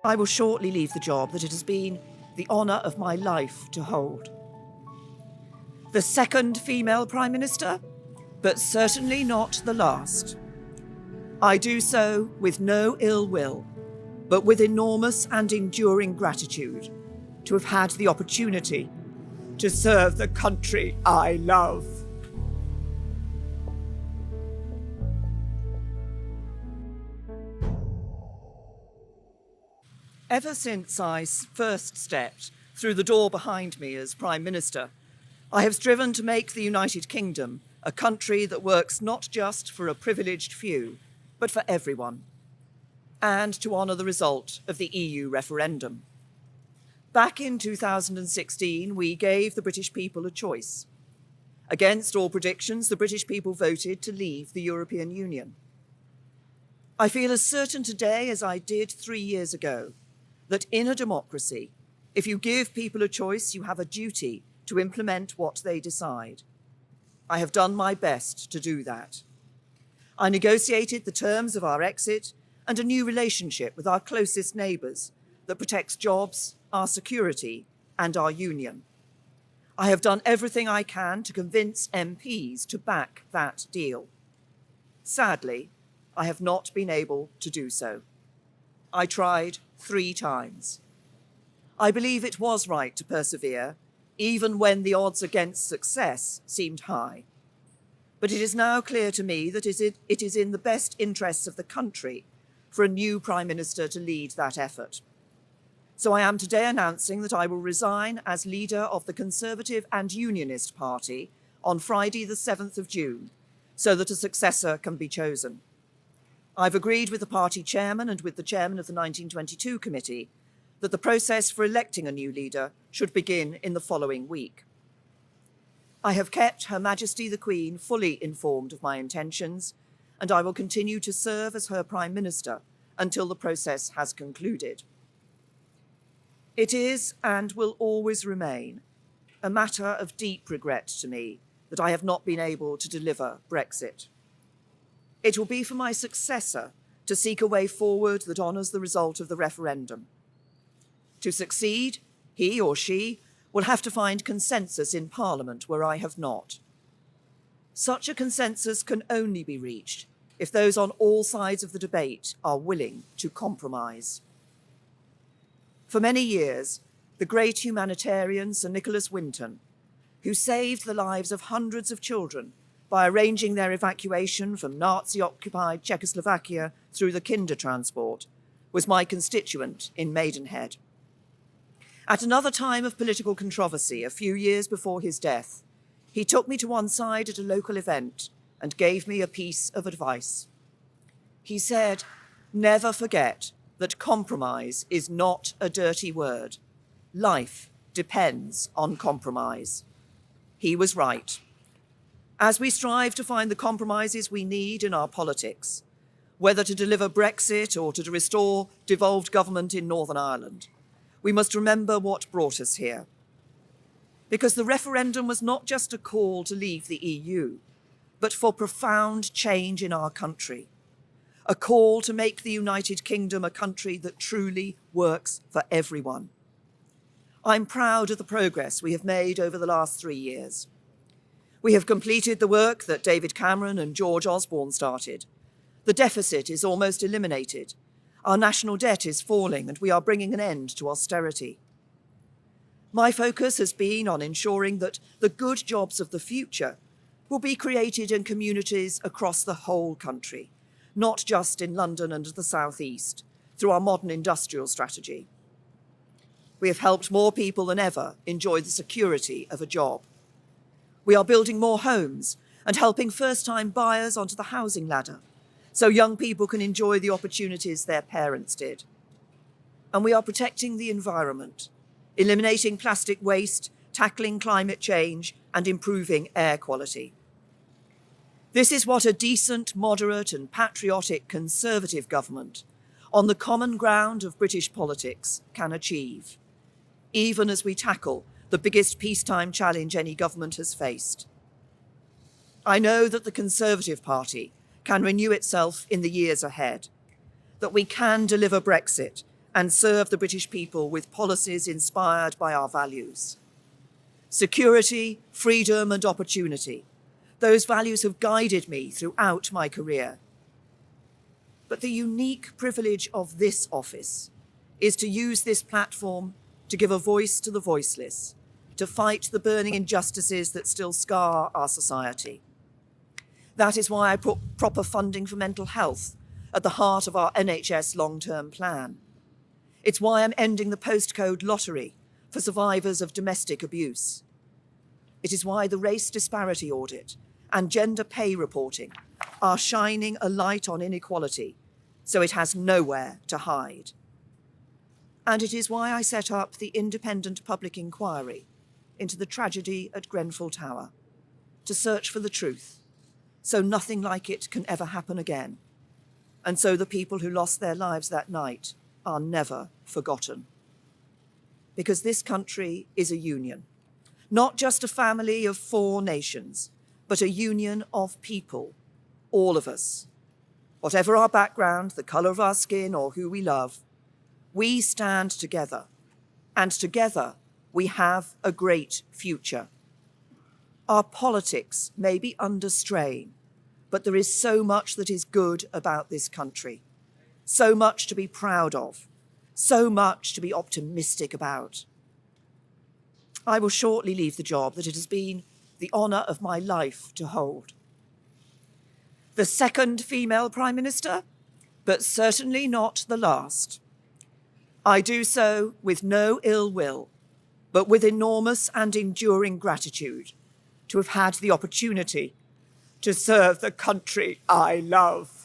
I will shortly leave the job that it has been the honour of my life to hold. The second female Prime Minister, but certainly not the last. I do so with no ill will, but with enormous and enduring gratitude to have had the opportunity to serve the country I love. Ever since I first stepped through the door behind me as Prime Minister, I have striven to make the United Kingdom a country that works not just for a privileged few, but for everyone, and to honour the result of the EU referendum. Back in 2016, we gave the British people a choice. Against all predictions, the British people voted to leave the European Union. I feel as certain today as I did 3 years ago that in a democracy, if you give people a choice, you have a duty to implement what they decide. I have done my best to do that. I negotiated the terms of our exit and a new relationship with our closest neighbours that protects jobs, our security, and our union. I have done everything I can to convince MPs to back that deal. Sadly, I have not been able to do so. I tried 3 times. I believe it was right to persevere, even when the odds against success seemed high. But it is now clear to me that it is in the best interests of the country for a new Prime Minister to lead that effort. So I am today announcing that I will resign as leader of the Conservative and Unionist Party on Friday the 7th of June, so that a successor can be chosen. I've agreed with the party chairman and with the chairman of the 1922 committee that the process for electing a new leader should begin in the following week. I have kept Her Majesty the Queen fully informed of my intentions, and I will continue to serve as her Prime Minister until the process has concluded. It is, and will always remain, a matter of deep regret to me that I have not been able to deliver Brexit. It will be for my successor to seek a way forward that honours the result of the referendum. To succeed, he or she will have to find consensus in Parliament where I have not. Such a consensus can only be reached if those on all sides of the debate are willing to compromise. For many years, the great humanitarian Sir Nicholas Winton, who saved the lives of hundreds of children by arranging their evacuation from Nazi-occupied Czechoslovakia through the Kinder transport, was my constituent in Maidenhead. At another time of political controversy, a few years before his death, he took me to one side at a local event and gave me a piece of advice. He said, "Never forget that compromise is not a dirty word. Life depends on compromise." He was right. As we strive to find the compromises we need in our politics, whether to deliver Brexit or to restore devolved government in Northern Ireland, we must remember what brought us here. Because the referendum was not just a call to leave the EU, but for profound change in our country. A call to make the United Kingdom a country that truly works for everyone. I'm proud of the progress we have made over the last 3 years. We have completed the work that David Cameron and George Osborne started. The deficit is almost eliminated. Our national debt is falling, and we are bringing an end to austerity. My focus has been on ensuring that the good jobs of the future will be created in communities across the whole country, not just in London and the South East, through our modern industrial strategy. We have helped more people than ever enjoy the security of a job. We are building more homes and helping first-time buyers onto the housing ladder, so young people can enjoy the opportunities their parents did. And we are protecting the environment, eliminating plastic waste, tackling climate change, and improving air quality. This is what a decent, moderate, and patriotic Conservative government, on the common ground of British politics, can achieve, even as we tackle the biggest peacetime challenge any government has faced. I know that the Conservative Party can renew itself in the years ahead, that we can deliver Brexit and serve the British people with policies inspired by our values. Security, freedom, and opportunity. Those values have guided me throughout my career. But the unique privilege of this office is to use this platform to give a voice to the voiceless, to fight the burning injustices that still scar our society. That is why I put proper funding for mental health at the heart of our NHS long-term plan. It's why I'm ending the postcode lottery for survivors of domestic abuse. It is why the race disparity audit and gender pay reporting are shining a light on inequality, so it has nowhere to hide. And it is why I set up the independent public inquiry into the tragedy at Grenfell Tower, to search for the truth, so nothing like it can ever happen again, and so the people who lost their lives that night are never forgotten. Because this country is a union, not just a family of 4 nations, but a union of people, all of us. Whatever our background, the colour of our skin, or who we love, we stand together, and together we have a great future. Our politics may be under strain, but there is so much that is good about this country, so much to be proud of, so much to be optimistic about. I will shortly leave the job that it has been the honour of my life to hold. The second female Prime Minister, but certainly not the last. I do so with no ill will, but with enormous and enduring gratitude to have had the opportunity to serve the country I love.